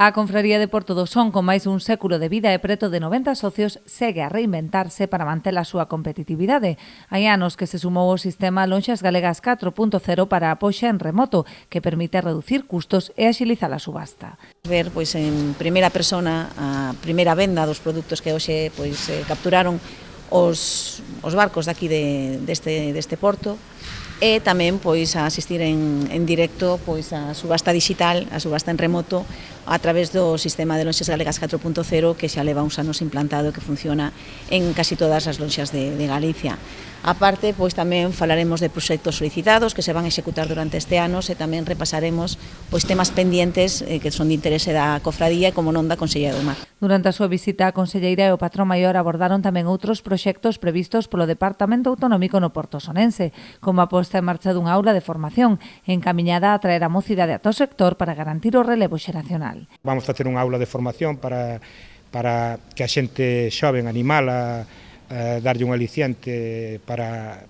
A Confraría de Porto do Son, con máis dun século de vida e preto de 90 socios, segue a reinventarse para manter a súa competitividade. Hai anos que se sumou o sistema Lonxas Galegas 4.0 para a poxa en remoto, que permite reducir custos e axilizar a subasta. Ver en primeira persona a primeira venda dos produtos que hoxe capturaron os barcos daqui deste porto, e tamén a asistir en directo a subasta digital, a subasta en remoto, a través do sistema de Lonxas Galegas 4.0 que xa leva uns anos implantado e que funciona en casi todas as lonxas de Galicia. A parte, tamén falaremos de proxectos solicitados que se van a executar durante este ano e tamén repasaremos temas pendientes que son de interese da cofradía e como non da Consellería do Mar. Durante a súa visita, a conselleira e o patrón maior abordaron tamén outros proxectos previstos polo Departamento Autonómico no Porto Sonense, como a posta en marcha dunha aula de formación encamiñada a traer a mocidade ata o sector para garantir o relevo xeracional. Vamos facer unha aula de formación para que a xente xoven animala, darlle un aliciente para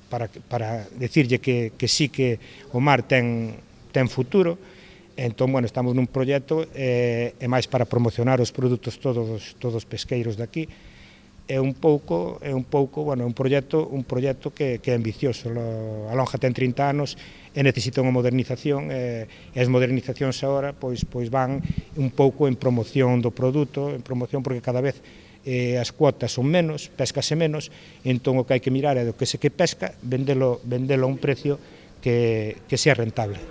decirlle que sí que o mar ten futuro. Entón, estamos nun proxecto e máis para promocionar os produtos todos pesqueiros daqui. É un proxecto que é ambicioso. A lonja ten 30 anos e necesita unha modernización, e as modernizacións agora van un pouco en promoción do produto, en promoción porque cada vez as cuotas son menos, pescase menos, entón o que hai que mirar é do que se pesca, vendelo a un precio que sea rentable.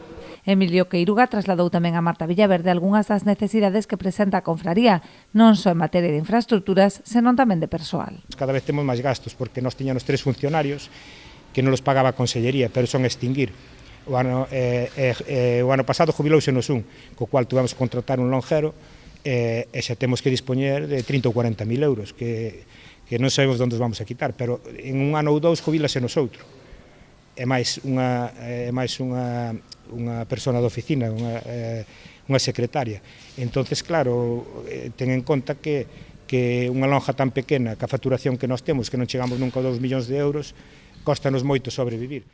Emilio Queiruga trasladou tamén a Marta Villaverde algunhas das necesidades que presenta a confraría, non só en materia de infraestructuras, senón tamén de persoal. Cada vez temos máis gastos, porque nós tiñamos 3 funcionarios que non los pagaba a Consellería, pero son a extinguir. O ano pasado jubilousenos un, co cual tuvemos que contratar un lonjero, e xa temos que dispoñer de 30 ou 40 mil euros, que non sabemos onde os vamos a quitar, pero en un ano ou dous jubilasenos outro. É máis unha persona da oficina, unha secretaria. Entonces, claro, ten en conta que unha lonja tan pequena, que a facturación que nós temos, que non chegamos nunca a 2 millóns de euros, costanos moito sobrevivir.